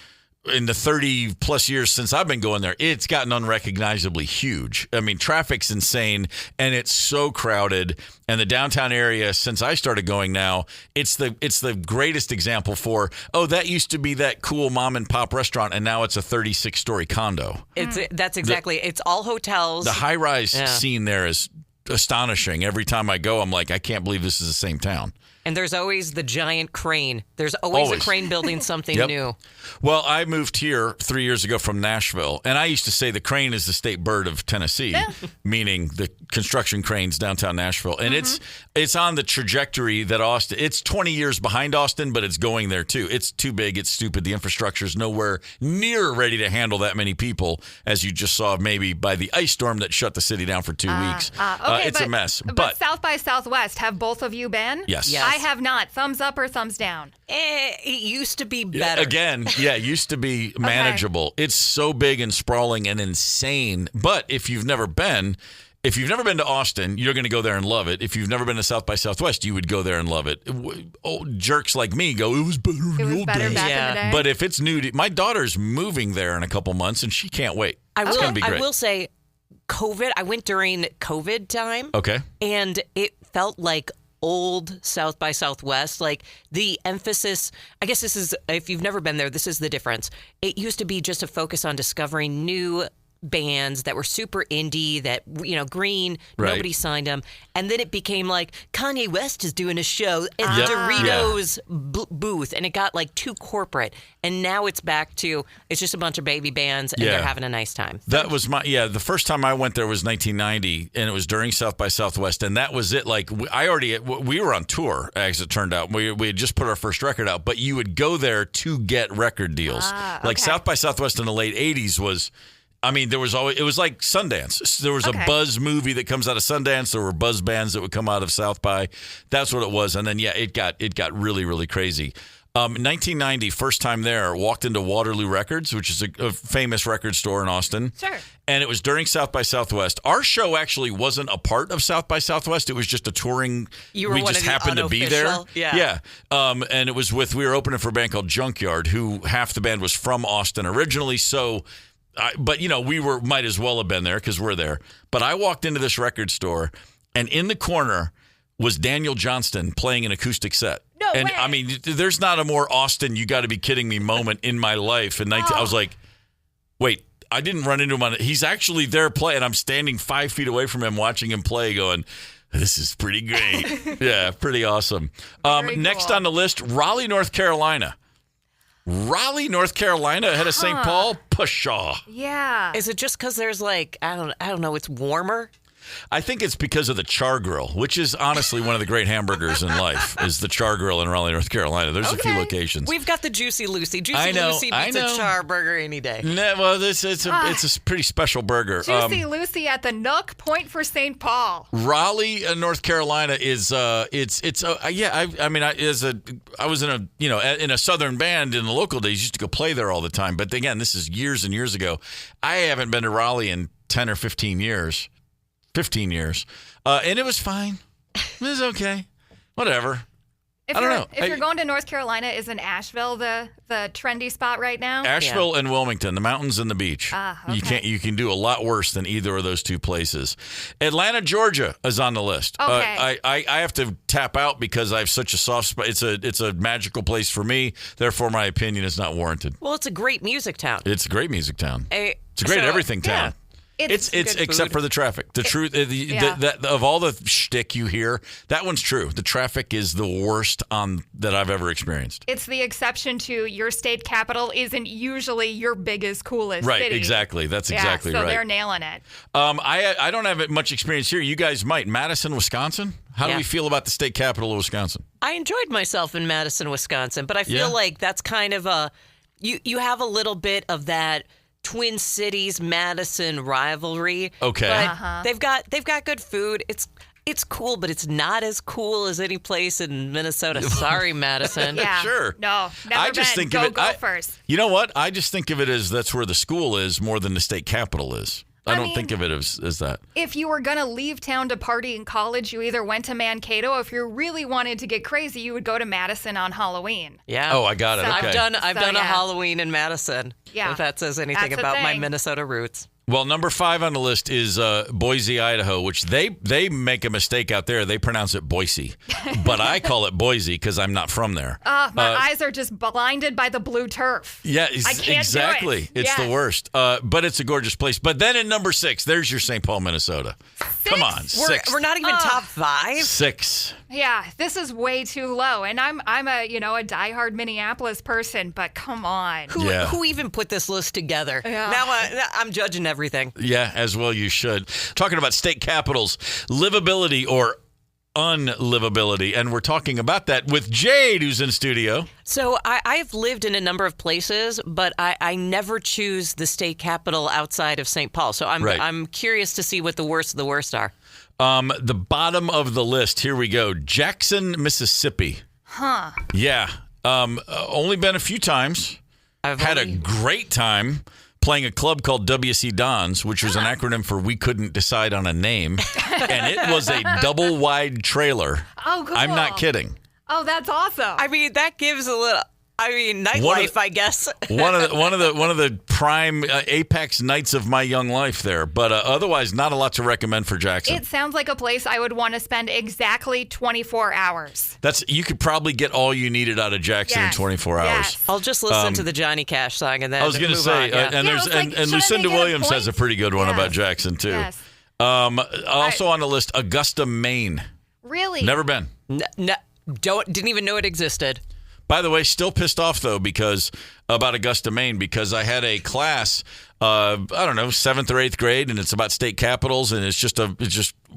In the 30 plus years since I've been going there, it's gotten unrecognizably huge. I mean, traffic's insane and it's so crowded. And the downtown area, since I started going now, it's the greatest example for, that used to be that cool mom and pop restaurant and now it's a 36-story condo. That's exactly. It's all hotels. The high-rise scene there is astonishing. Every time I go, I'm like, I can't believe this is the same town. And there's always the giant crane. There's always a crane building something new. Well, I moved here 3 years ago from Nashville, and I used to say the crane is the state bird of Tennessee, meaning the construction cranes downtown Nashville. And it's on the trajectory that Austin, it's 20 years behind Austin, but it's going there too. It's too big. It's stupid. The infrastructure is nowhere near ready to handle that many people, as you just saw maybe by the ice storm that shut the city down for 2 weeks. It's a mess. But South by Southwest, have both of you been? Yes. I have not. Thumbs up or thumbs down? It used to be better. Again, it used to be manageable. It's so big and sprawling and insane. But if you've never been to Austin, you're going to go there and love it. If you've never been to South by Southwest, you would go there and love it. Jerks like me go, it was better in the old days. Back in the day. But if it's new, my daughter's moving there in a couple months, and she can't wait. It's going to be great. I will say, I went during COVID time. Okay. And it felt like old South by Southwest, like the emphasis, I guess this is, if you've never been there, this is the difference. It used to be just a focus on discovering new bands that were super indie, that, green, nobody signed them. And then it became like Kanye West is doing a show at the Doritos booth, and it got like too corporate. And now it's back to, it's just a bunch of baby bands, and they're having a nice time. That was the first time I went there was 1990, and it was during South by Southwest, and that was it. Like, we were on tour, as it turned out. We had just put our first record out, but you would go there to get record deals. Like South by Southwest in the late 80s was... it was like Sundance. There was a Buzz movie that comes out of Sundance. There were Buzz bands that would come out of South by. That's what it was. And then, it got really, really crazy. 1990, first time there, walked into Waterloo Records, which is a famous record store in Austin. Sure. And it was during South by Southwest. Our show actually wasn't a part of South by Southwest. It was just a touring. You were we one just of the happened to be there. unofficial? Yeah. And it was we were opening for a band called Junkyard, who half the band was from Austin originally. So, but we might as well have been there because we're there. But I walked into this record store, and in the corner was Daniel Johnston playing an acoustic set. No and way. I mean, there's not a more Austin, you got to be kidding me moment in my life. And I was like, wait, I didn't run into him he's actually there playing. I'm standing 5 feet away from him, watching him play, going, this is pretty great. Yeah, pretty awesome. Next cool. on the list, Raleigh, North Carolina. Raleigh, North Carolina, ahead of St. Paul. Pshaw. Yeah. Is it just because there's I don't know, it's warmer? I think it's because of the Char Grill, which is honestly one of the great hamburgers in life, is the Char Grill in Raleigh, North Carolina. There's a few locations. We've got the Juicy Lucy. I know, Lucy beats a char burger any day. Nah, well, it's a pretty special burger. Juicy Lucy at the Nook, point for St. Paul. Raleigh, North Carolina is I was in a southern band in the local days, used to go play there all the time. But again, this is years and years ago. I haven't been to Raleigh in 10 or 15 years. 15 years. And it was fine. It was okay. Whatever. I don't know. If you're going to North Carolina, isn't Asheville the trendy spot right now? Asheville and Wilmington, the mountains and the beach. Okay. You can do a lot worse than either of those two places. Atlanta, Georgia is on the list. Okay. I have to tap out because I have such a soft spot. It's a magical place for me. Therefore, my opinion is not warranted. Well, it's a great music town. It's a great music town. It's a great so, everything town. yeah. It's good except food. for the traffic. The truth that of all the shtick you hear, that one's true. The traffic is the worst that I've ever experienced. It's the exception to your state capital isn't usually your biggest, coolest Right, city. exactly. That's exactly so right. they're nailing it. I don't have much experience here. You guys might. Madison, Wisconsin? How do we feel about the state capital of Wisconsin? I enjoyed myself in Madison, Wisconsin, but I feel like that's kind of you have a little bit of that Twin Cities Madison rivalry. Okay. But they've got good food. It's cool, but it's not as cool as any place in Minnesota. Sorry, Madison. Yeah. Sure. No, never been. Go Gophers. You know what? I just think of it as that's where the school is more than the state capital is. I don't think of it as that. If you were going to leave town to party in college, you either went to Mankato. If you really wanted to get crazy, you would go to Madison on Halloween. Yeah. Oh, I got it. So- Okay. I've done a Halloween in Madison. Yeah. If that says anything That's a about my thing. Minnesota roots. Well, number 5 on the list is Boise, Idaho, which they make a mistake out there. They pronounce it Boise, but I call it Boise because I'm not from there. My eyes are just blinded by the blue turf. Yeah, I can't exactly. do it. It's the worst. But it's a gorgeous place. But then in number 6, there's your St. Paul, Minnesota. Come on, 6. We're not even top 5. 6. Yeah, this is way too low. And I'm a diehard Minneapolis person, but come on. Who even put this list together? Yeah. Now I'm judging everything. Yeah, as well you should. Talking about state capitals, livability or unlivability. And we're talking about that with Jade, who's in studio. So I've lived in a number of places, but I never choose the state capital outside of St. Paul. So I'm curious to see what the worst of the worst are. The bottom of the list, here we go. Jackson, Mississippi. Huh. Yeah. Only been a few times. I've had a great time playing a club called WC Dons, which was an acronym for We Couldn't Decide on a Name. And it was a double-wide trailer. Oh, cool. I'm not kidding. Oh, that's awesome. I mean, that gives a little... nightlife, I guess. one of the prime apex nights of my young life there, but otherwise not a lot to recommend for Jackson. It sounds like a place I would want to spend exactly 24 hours. You could probably get all you needed out of Jackson in 24 hours. Yes. I'll just listen to the Johnny Cash song and then I was going to say, and Lucinda Williams has a pretty good one about Jackson too. Yes. Also on the list, Augusta, Maine. Really? Never been. didn't even know it existed. By the way, still pissed off, though, because about Augusta, Maine, because I had a class, I don't know, 7th or 8th grade, and it's about state capitals, and it's just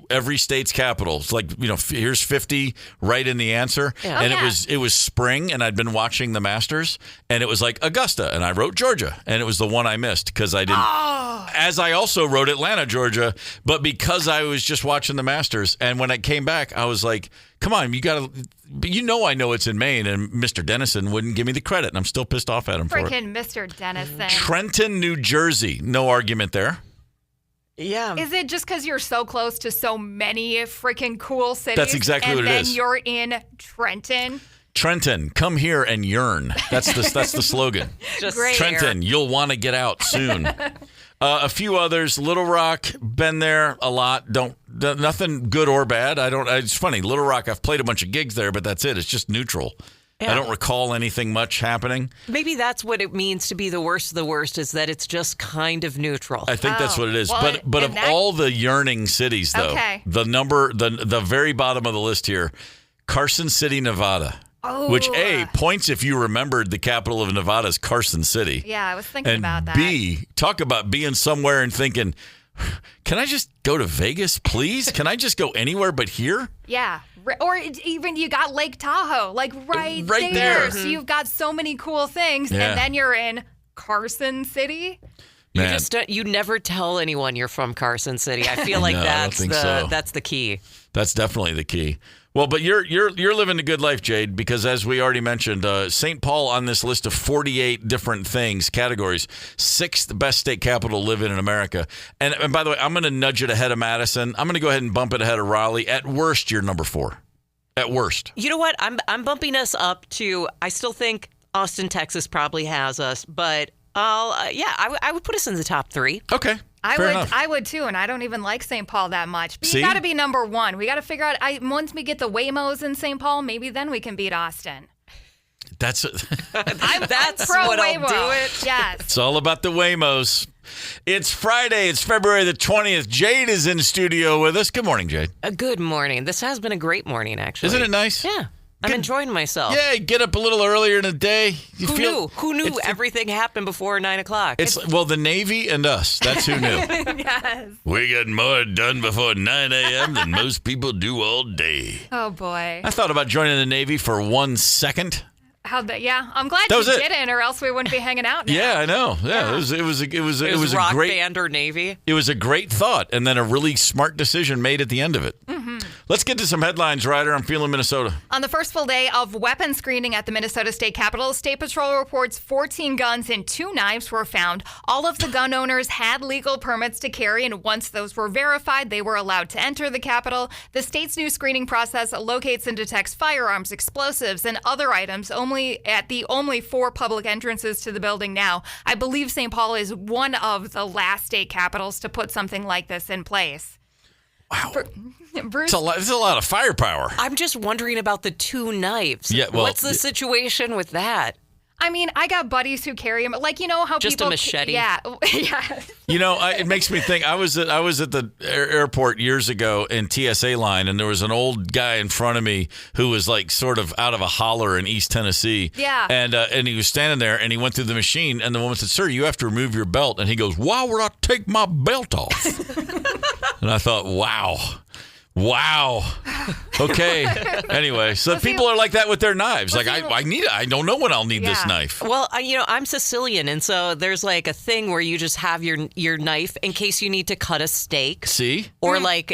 every state's capital. It's like, here's 50 right in the answer. Yeah. And it was spring, and I'd been watching the Masters, and it was like Augusta, and I wrote Georgia, and it was the one I missed because I didn't. Oh. As I also wrote Atlanta, Georgia, but because I was just watching the Masters, and when I came back, I was like, come on, you got to. I know it's in Maine, and Mr. Dennison wouldn't give me the credit, and I'm still pissed off at him for it. Freaking Mr. Dennison. Trenton, New Jersey. No argument there. Yeah. Is it just because you're so close to so many freaking cool cities? That's exactly what it is. And then you're in Trenton? Trenton, come here and yearn. That's the slogan. Just Great. Trenton, you'll want to get out soon. A few others. Little Rock, been there a lot. Nothing good or bad. It's funny. Little Rock, I've played a bunch of gigs there, but that's it. It's just neutral. Yeah. I don't recall anything much happening. Maybe that's what it means to be the worst of the worst, is that it's just kind of neutral. I think that's what it is. Well, but of all the yearning cities, though, okay. the very bottom of the list here, Carson City, Nevada. Oh. Which, A, points if you remembered the capital of Nevada is Carson City. Yeah, I was thinking and about that. B, talk about being somewhere and thinking, can I just go to Vegas, please? Can I just go anywhere but here? Yeah. Or even you got Lake Tahoe, like right there. So you've got so many cool things. Yeah. And then you're in Carson City. Man. You never tell anyone you're from Carson City. I feel like that's the key. That's definitely the key. Well, but you're living a good life, Jade, because as we already mentioned, St. Paul on this list of 48 different categories, 6th best state capital to live in America. And by the way, I'm going to nudge it ahead of Madison. I'm going to go ahead and bump it ahead of Raleigh. At worst, you're number 4. At worst. You know what? I'm bumping us up to. I still think Austin, Texas probably has us, but I would put us in the top 3. Okay. I would too, and I don't even like St. Paul that much. But you got to be number 1. We got to figure out. Once we get the Waymos in St. Paul, maybe then we can beat Austin. That's pro what'll Waymo. do it. Yes. It's all about the Waymos. It's Friday. It's February the 20th. Jade is in studio with us. Good morning, Jade. Good morning. This has been a great morning, actually. Isn't it nice? Yeah. I'm enjoying myself. Yeah, get up a little earlier in the day. Who knew everything happened before 9 o'clock? It's the Navy and us. That's who knew. Yes. We get more done before 9 a.m. than most people do all day. Oh, boy. I thought about joining the Navy for 1 second. I'm glad you didn't, or else we wouldn't be hanging out now. Yeah, I know. Yeah. It was a rock great band or Navy. It was a great thought, and then a really smart decision made at the end of it. Mm-hmm. Let's get to some headlines, Ryder. I'm feeling Minnesota. On the first full day of weapon screening at the Minnesota State Capitol, State Patrol reports 14 guns and 2 knives were found. All of the gun owners had legal permits to carry, and once those were verified, they were allowed to enter the Capitol. The state's new screening process locates and detects firearms, explosives, and other items only 4 public entrances to the building now. I believe St. Paul is one of the last state capitals to put something like this in place. Wow. Bruce, it's a lot of firepower. I'm just wondering about the 2 knives. Yeah, what's the situation with that? I mean, I got buddies who carry them. Like, you know how just people... a machete? Yeah. Yeah. It makes me think. I was at the airport years ago in TSA line, and there was an old guy in front of me who was like sort of out of a holler in East Tennessee. Yeah. And he was standing there, and he went through the machine, and the woman said, "Sir, you have to remove your belt." And he goes, "Why would I take my belt off?" And I thought, Wow. Okay. Anyway, so people are like that with their knives. Like, I need it. I don't know when I'll need this knife. Well, I'm Sicilian, and so there's like a thing where you just have your knife in case you need to cut a steak. See? Or like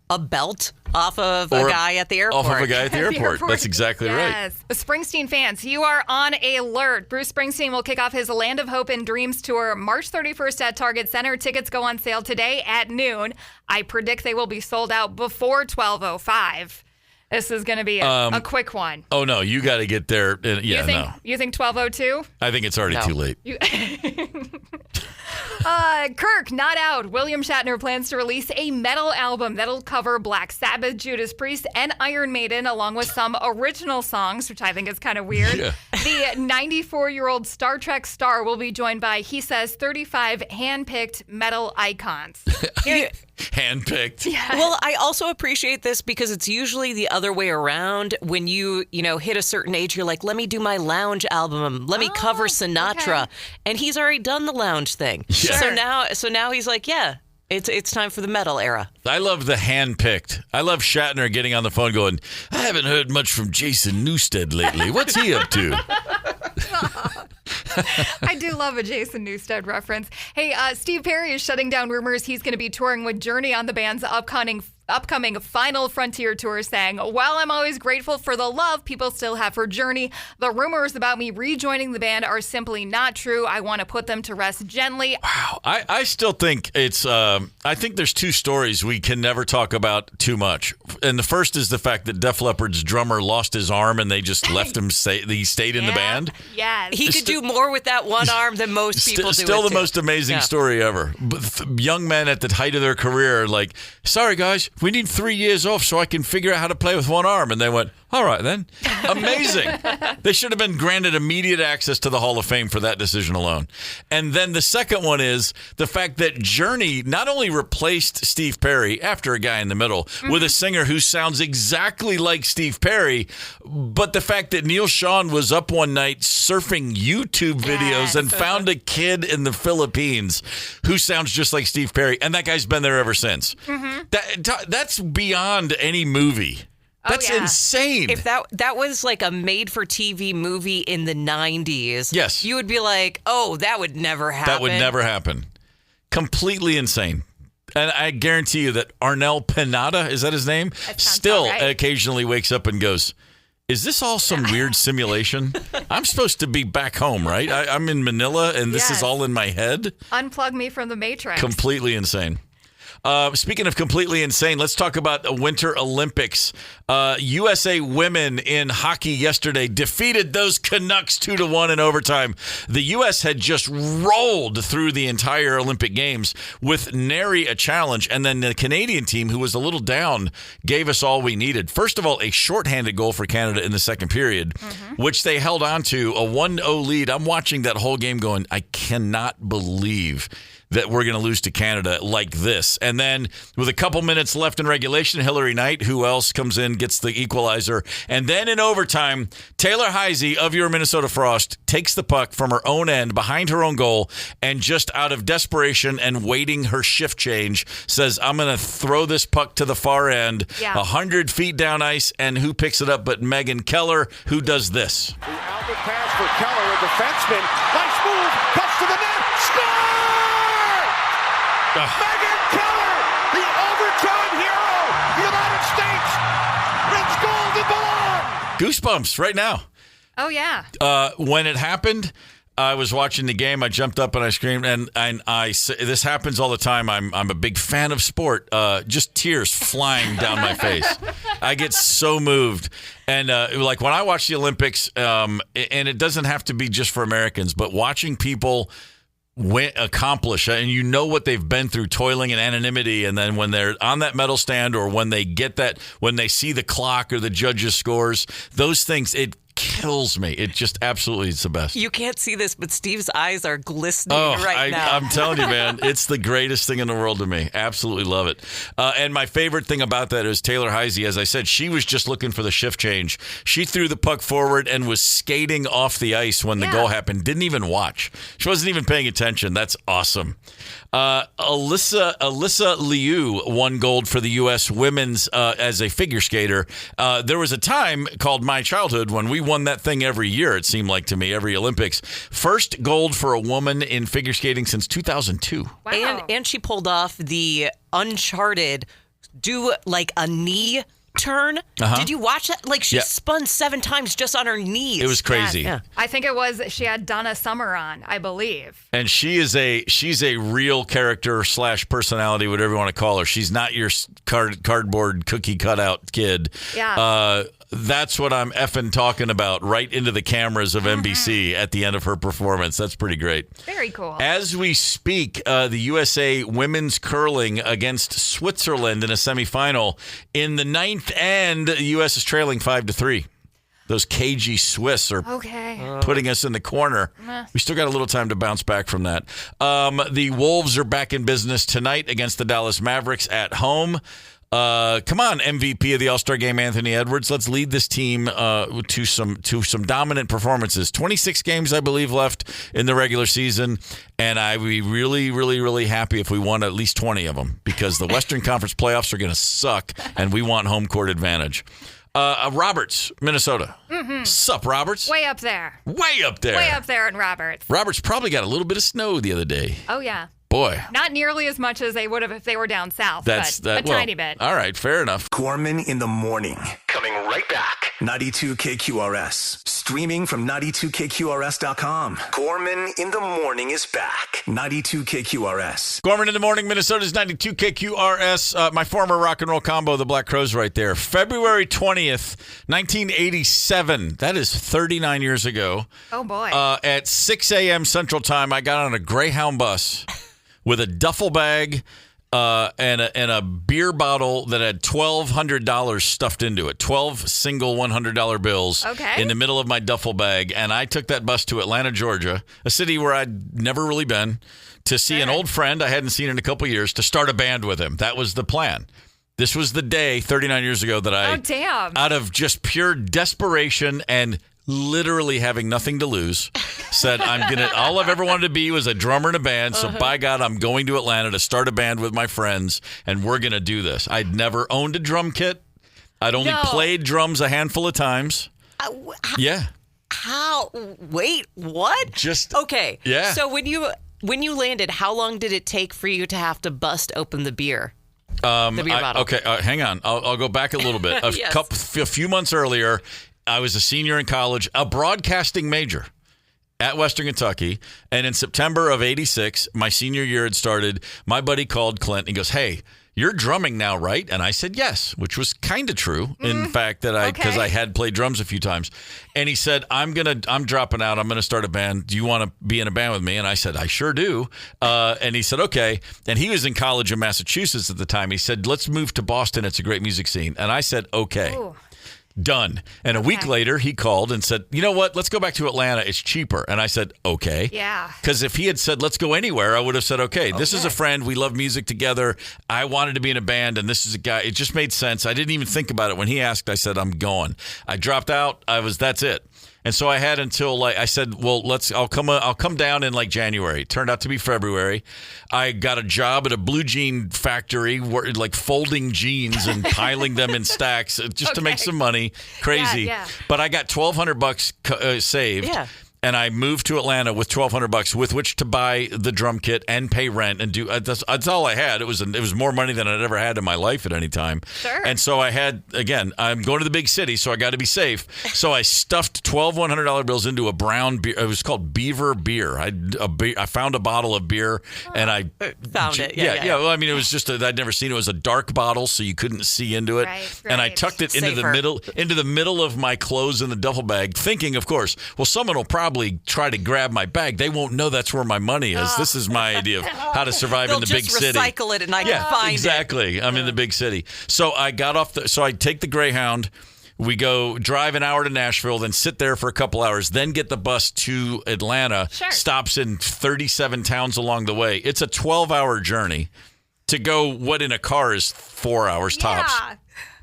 a belt off of a guy at the airport. Off of a guy at the airport. That's exactly right. Yes. Springsteen fans, you are on alert. Bruce Springsteen will kick off his Land of Hope and Dreams tour March 31st at Target Center. Tickets go on sale today at noon. I predict they will be sold out before 12:05. This is going to be a quick one. Oh, no. You got to get there. You think 12:02? I think it's already too late. Kirk, not out. William Shatner plans to release a metal album that'll cover Black Sabbath, Judas Priest, and Iron Maiden, along with some original songs, which I think is kind of weird. Yeah. The 94-year-old Star Trek star will be joined by, he says, 35 hand-picked metal icons. Handpicked. Yeah. Well, I also appreciate this because it's usually the other way around. When you hit a certain age, you're like, let me do my lounge album. Let me cover Sinatra. Okay. And he's already done the lounge thing. Yeah. So now he's like, yeah, it's time for the metal era. I love the handpicked. I love Shatner getting on the phone going, I haven't heard much from Jason Newsted lately. What's he up to? I do love a Jason Newsted reference. Hey, Steve Perry is shutting down rumors he's going to be touring with Journey on the band's upcoming Final Frontier tour, saying, while I'm always grateful for the love people still have for Journey, the rumors about me rejoining the band are simply not true. I want to put them to rest gently. Wow. I still think it's, I think there's two stories we can never talk about too much. And the first is the fact that Def Leppard's drummer lost his arm and they just left him, he stayed in the band. Yes. He could do more with that one arm than most people do. Still the too. most amazing story ever. But young men at the height of their career are like, sorry, guys, we need 3 years off so I can figure out how to play with one arm. And they went, all right, then. Amazing. They should have been granted immediate access to the Hall of Fame for that decision alone. And then the second one is the fact that Journey not only replaced Steve Perry, after a guy in the middle, with a singer who sounds exactly like Steve Perry, but the fact that Neil Schon was up one night surfing YouTube videos and found a kid in the Philippines who sounds just like Steve Perry. And that guy's been there ever since. That's beyond any movie. That's insane. If that was like a made-for-TV movie in the 90s, yes, you would be like, oh, that would never happen. That would never happen. Completely insane. And I guarantee you that Arnel Pineda, is that his name? Still occasionally wakes up and goes, is this all some weird simulation? I'm supposed to be back home, right? I'm in Manila, and this is all in my head? Unplug me from the Matrix. Completely insane. Speaking of completely insane, let's talk about the Winter Olympics. USA women in hockey yesterday defeated those Canucks 2-1 in overtime. The U.S. had just rolled through the entire Olympic Games with nary a challenge. And then the Canadian team, who was a little down, gave us all we needed. First of all, a shorthanded goal for Canada in the second period, which they held on to, a 1-0 lead. I'm watching that whole game going, I cannot believe that we're going to lose to Canada like this. And then with a couple minutes left in regulation, Hillary Knight, who else comes in, gets the equalizer. And then in overtime, Taylor Heisey of your Minnesota Frost takes the puck from her own end behind her own goal and just out of desperation and waiting her shift change says, I'm going to throw this puck to the far end, 100 feet down ice. And who picks it up but Megan Keller, who does this. The outlet pass for Keller, a defenseman. Nice move, cuts to the net, score! Megan Keller, the overtime hero, United States, wins gold and belong. Goosebumps right now. Oh, yeah. When it happened, I was watching the game. I jumped up and I screamed. And this happens all the time. I'm a big fan of sport. Just tears flying down my face. I get so moved. And like when I watch the Olympics, and it doesn't have to be just for Americans, but watching people accomplish, and you know what they've been through, toiling and anonymity, and then when they're on that medal stand or when they get that, when they see the clock or the judges' scores, those things, it kills me. It just absolutely is the best. You can't see this, but Steve's eyes are glistening right now. I'm telling you, man, it's the greatest thing in the world to me. Absolutely love it. And my favorite thing about that is Taylor Heisey, as I said, she was just looking for the shift change. She threw the puck forward and was skating off the ice when the goal happened. Didn't even watch. She wasn't even paying attention. That's awesome. Alyssa Liu won gold for the U.S. women's as a figure skater. There was a time called my childhood when we won that thing every year, it seemed like to me, every Olympics. First gold for a woman in figure skating since 2002. Wow. And she pulled off the Uncharted do like a knee turn. Did you watch that? Like she spun 7 times just on her knees. It was crazy. Yeah. I think it was, she had Donna Summer on, I believe. And she's a real character / personality, whatever you want to call her. She's not your cardboard cookie cutout kid. Yeah. That's what I'm effing talking about, right into the cameras of NBC at the end of her performance. That's pretty great. Very cool. As we speak, the USA women's curling against Switzerland in a semifinal. In the 9th end, the U.S. is trailing 5-3. Those cagey Swiss are putting us in the corner. We still got a little time to bounce back from that. The Wolves are back in business tonight against the Dallas Mavericks at home. Come on, MVP of the All-Star Game, Anthony Edwards. Let's lead this team to some dominant performances. 26 games, I believe, left in the regular season, and I'd be really, really, really happy if we won at least 20 of them because the Western Conference playoffs are going to suck, and we want home court advantage. Roberts, Minnesota. Sup, Roberts? Way up there. Way up there. Way up there in Roberts. Roberts probably got a little bit of snow the other day. Oh, yeah. Boy. Not nearly as much as they would have if they were down south, but a tiny bit. All right, fair enough. Gorman in the morning. Coming right back. 92 KQRS. Streaming from 92KQRS.com. Gorman in the morning is back. 92 KQRS. Gorman in the morning, Minnesota's 92 KQRS. My former rock and roll combo, the Black Crowes, right there. February 20th, 1987. That is 39 years ago. Oh, boy. At 6 a.m. Central Time, I got on a Greyhound bus with a duffel bag and a beer bottle that had $1,200 stuffed into it. 12 single $100 bills in the middle of my duffel bag. And I took that bus to Atlanta, Georgia, a city where I'd never really been, to see an old friend I hadn't seen in a couple years, to start a band with him. That was the plan. This was the day 39 years ago that I, out of just pure desperation and literally having nothing to lose, said, all I've ever wanted to be was a drummer in a band. So by God, I'm going to Atlanta to start a band with my friends, and we're going to do this. I'd never owned a drum kit. I'd only played drums a handful of times. Yeah. How? Wait, what? Okay. Yeah. So when you landed, how long did it take for you to have to bust open the beer? The beer bottle. Okay, hang on. I'll go back a little bit. A few months earlier, I was a senior in college, a broadcasting major at Western Kentucky. And in September of 86, my senior year had started. My buddy called Clint. He goes, "Hey, you're drumming now, right?" And I said, yes, which was kind of true. In fact, because I had played drums a few times. And he said, I'm dropping out. I'm going to start a band. Do you want to be in a band with me? And I said, I sure do. And he said, okay. And he was in college in Massachusetts at the time. He said, let's move to Boston. It's a great music scene. And I said, okay. Ooh. Done. And a week later, he called and said, you know what? Let's go back to Atlanta. It's cheaper. And I said, okay. Yeah. Because if he had said, let's go anywhere, I would have said, okay. This is a friend. We love music together. I wanted to be in a band, and this is a guy. It just made sense. I didn't even think about it. When he asked, I said, I'm going. I dropped out. That's it. And so I had until I said, well, I'll come down in January. It turned out to be February. I got a job at a blue jean factory, folding jeans and piling them in stacks just to make some money. Crazy. Yeah. But I got $1,200 saved. Yeah. And I moved to Atlanta with $1,200 with which to buy the drum kit and pay rent and do. That's all I had. It was more money than I'd ever had in my life at any time. Sure. And so I had, again, I'm going to the big city, so I got to be safe. So I stuffed 12 $100 bills into a brown beer. It was called Beaver Beer. I found a bottle of beer and I found it. Yeah. Well, I mean, it was just I'd never seen it. It was a dark bottle, so you couldn't see into it. Right. And I tucked it into the middle of my clothes in the duffel bag, thinking, of course, well, someone will probably try to grab my bag. They won't know that's where my money is. This is my idea of how to survive in the big city. They'll just recycle it and I can find exactly. I'm in the big city. So I got off so I take the Greyhound. We go drive an hour to Nashville, then sit there for a couple hours, then get the bus to Atlanta. Sure. Stops in 37 towns along the way. It's a 12-hour journey to go what in a car is 4 hours tops.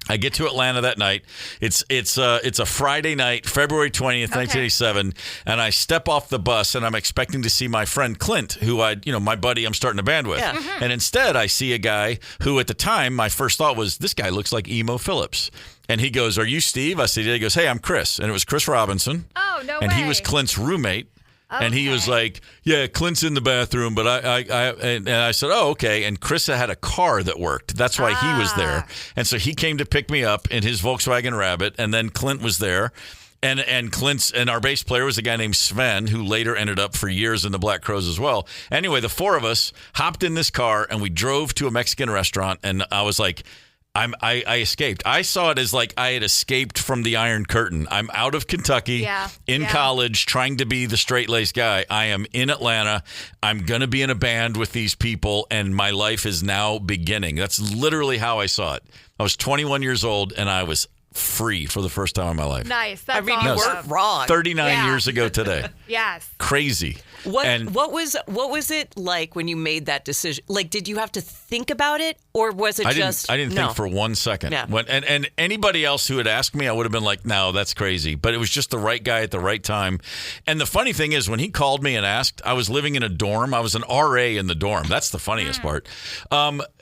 I get to Atlanta that night. It's a Friday night, February 20th, 1987, and I step off the bus, and I'm expecting to see my friend Clint, who my buddy I'm starting a band with. Yeah. Mm-hmm. And instead, I see a guy who, at the time, my first thought was, this guy looks like Emo Phillips. And he goes, "Are you Steve?" I said, yeah. He goes, "Hey, I'm Chris." And it was Chris Robinson. Oh, no way. And he was Clint's roommate. Okay. And he was like, yeah, Clint's in the bathroom, but I said, oh, okay. And Chris had a car that worked. That's why he was there. And so he came to pick me up in his Volkswagen Rabbit, and then Clint was there. And our bass player was a guy named Sven, who later ended up for years in the Black Crowes as well. Anyway, the four of us hopped in this car, and we drove to a Mexican restaurant, and I was like, I escaped. I saw it as like I had escaped from the Iron Curtain. I'm out of Kentucky in college trying to be the straight-laced guy. I am in Atlanta. I'm going to be in a band with these people, and my life is now beginning. That's literally how I saw it. I was 21 years old, and I was free for the first time in my life. Nice. That's you awesome. weren't wrong. 39 years ago today. Yes. Crazy. What was it like when you made that decision? Like, did you have to think about it, or was it I just? Didn't think for 1 second. Yeah. And anybody else who had asked me, I would have been like, no, that's crazy. But it was just the right guy at the right time. And the funny thing is, when he called me and asked, I was living in a dorm. I was an RA in the dorm. That's the funniest part.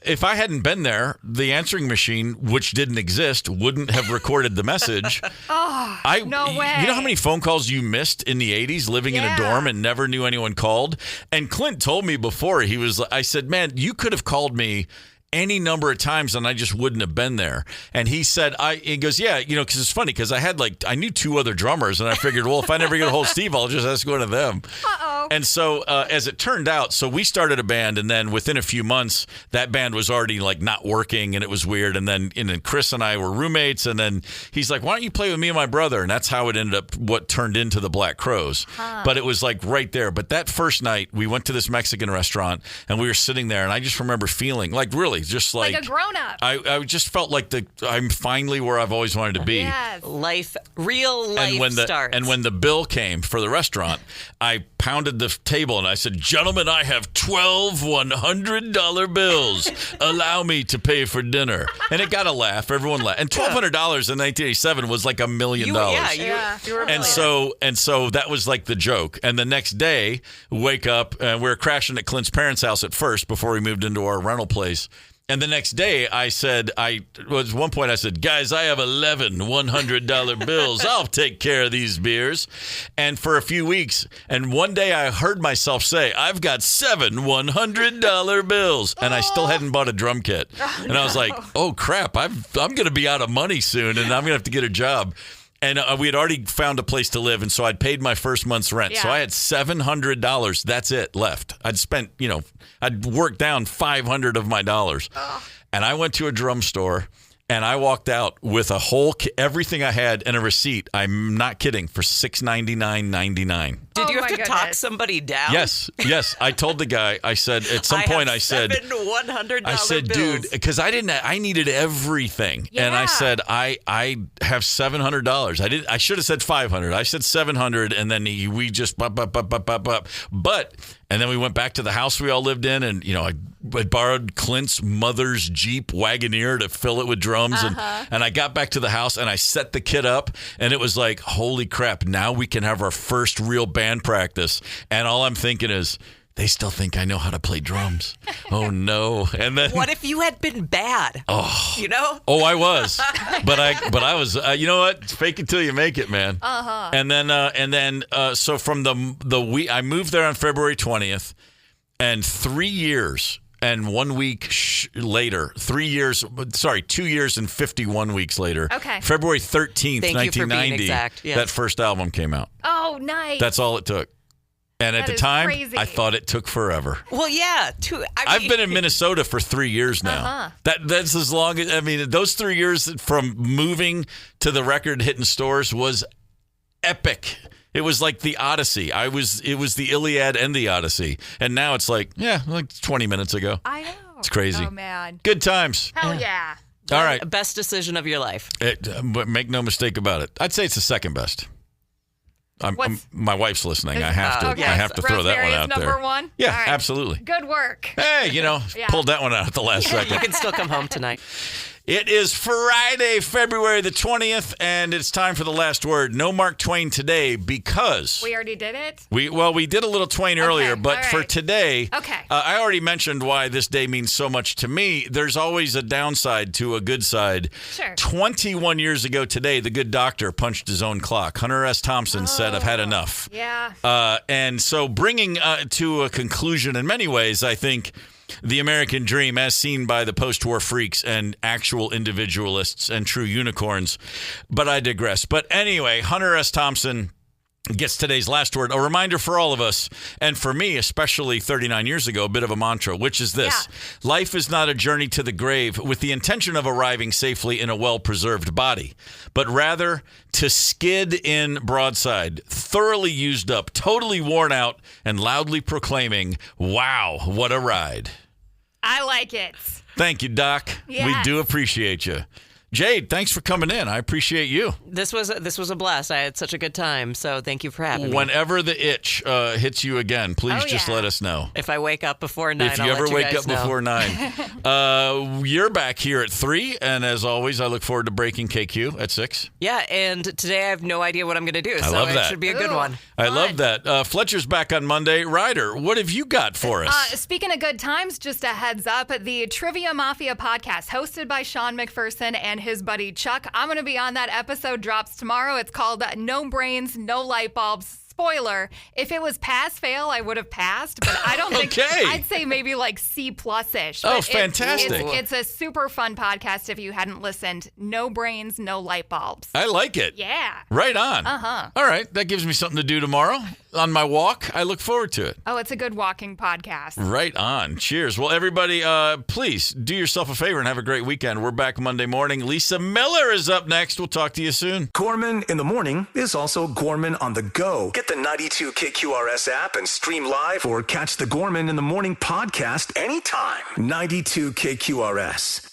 If I hadn't been there, the answering machine, which didn't exist, wouldn't have recorded the message. No way. You know how many phone calls you missed in the 80s living in a dorm and never knew anyone called? And Clint told me before, I said, man, you could have called me any number of times and I just wouldn't have been there. And he said, he goes, yeah, because it's funny because I knew 2 other drummers and I figured, well, if I never get a hold of Steve, I'll just ask one of them. Uh-oh. And so as it turned out, so we started a band, and then within a few months, that band was already like not working, and it was weird. And then Chris and I were roommates, and then he's like, why don't you play with me and my brother? And that's how it ended up, what turned into the Black Crows. But it was like right there. But that first night, we went to this Mexican restaurant, and we were sitting there, and I just remember feeling like really just like a grown-up. I just felt like I'm finally where I've always wanted to be. Yes. Real life starts. And when the bill came for the restaurant, I pounded the table and I said, gentlemen, I have 12 $100 bills. Allow me to pay for dinner. And it got a laugh. Everyone laughed. And $1,200 in 1987 was like $1 million. You were a and so that was like the joke. And the next day, wake up, and we were crashing at Clint's parents' house at first before we moved into our rental place. And the next day, at one point I said, guys, I have 11 $100 bills. I'll take care of these beers. And for a few weeks, and one day I heard myself say, I've got 7 $100 bills. And I still hadn't bought a drum kit. And I was like, oh, crap, I'm going to be out of money soon, and I'm going to have to get a job. And we had already found a place to live, and so I'd paid my first month's rent. Yeah. So I had $700. That's it left. I'd spent, I'd worked down $500 of my dollars. And I went to a drum store, and I walked out with everything I had and a receipt. I'm not kidding, for $699.99. Did you have to talk somebody down? Yes. I told the guy, I said, at some point I said, $7 $100 I said, bills. dude, because I needed everything. Yeah. And I said, I have $700. I should have said $500. I said $700, and then we just But, and then we went back to the house we all lived in, and, I borrowed Clint's mother's Jeep Wagoneer to fill it with drums. And I got back to the house, and I set the kit up, and it was like, holy crap, now we can have our first real band practice. And all I'm thinking is, they still think I know how to play drums. Oh, no. And then what if you had been bad? Oh, I was. But I was, you know what? Fake it till you make it, man. And then, so from the week, I moved there on February 20th, and 3 years and 1 week later, 2 years and 51 weeks later, February 13th, Thank 1990, that first album came out. Oh, nice. That's all it took. And at the time, crazy. I thought it took forever. Well, yeah. I've been in Minnesota for 3 years now. That's as long as, those 3 years from moving to the record hitting stores was epic. It was like the Odyssey. It was the Iliad and the Odyssey. And now it's like 20 minutes ago. I know. It's crazy. Oh, man. Good times. Hell yeah. All right. Best decision of your life. But make no mistake about it. I'd say it's the second best. My wife's listening. I have to. Okay. I have to throw that one out there. Number one. Yeah, right. absolutely. Good work. Hey, pulled that one out at the last second. You can still come home tonight. It is Friday, February the 20th, and it's time for the last word. No Mark Twain today because we already did it. We did a little Twain earlier, but for today, I already mentioned why this day means so much to me. There's always a downside to a good side. Sure. 21 years ago today, the good doctor punched his own clock. Hunter S. Thompson said, "I've had enough." Yeah. And so bringing to a conclusion in many ways, I think, the American dream as seen by the post-war freaks and actual individualists and true unicorns. But I digress. But anyway, Hunter S. Thompson gets today's last word. A reminder for all of us, and for me, especially 39 years ago, a bit of a mantra, which is this. Life is not a journey to the grave with the intention of arriving safely in a well-preserved body, but rather to skid in broadside, thoroughly used up, totally worn out, and loudly proclaiming, wow, what a ride. I like it. Thank you, Doc. Yes. We do appreciate you. Jade, thanks for coming in. I appreciate you. This was a blast. I had such a good time. So thank you for having me. Whenever the itch hits you again, please just let us know. If I wake up before 9, if you ever wake up before 9, you're back here at 3, and as always, I look forward to breaking KQ at 6. Yeah, and today I have no idea what I'm going to do. I love that. It should be a good one. I love that. Fletcher's back on Monday. Ryder, what have you got for us? Speaking of good times, just a heads up, the Trivia Mafia podcast hosted by Sean McPherson and his buddy Chuck. I'm going to be on that. Episode drops tomorrow. It's called No Brains, No Light Bulbs. Spoiler, if it was pass-fail, I would have passed, but I don't think, I'd say maybe like C+-ish. Oh, fantastic. It's a super fun podcast if you hadn't listened. No brains, no light bulbs. I like it. Yeah. Right on. Uh-huh. All right, that gives me something to do tomorrow on my walk. I look forward to it. Oh, it's a good walking podcast. Right on. Cheers. Well, everybody, please do yourself a favor and have a great weekend. We're back Monday morning. Lisa Miller is up next. We'll talk to you soon. Gorman in the Morning is also Gorman on the Go. Get the 92 KQRS app and stream live or catch the Gorman in the Morning podcast anytime. 92 KQRS.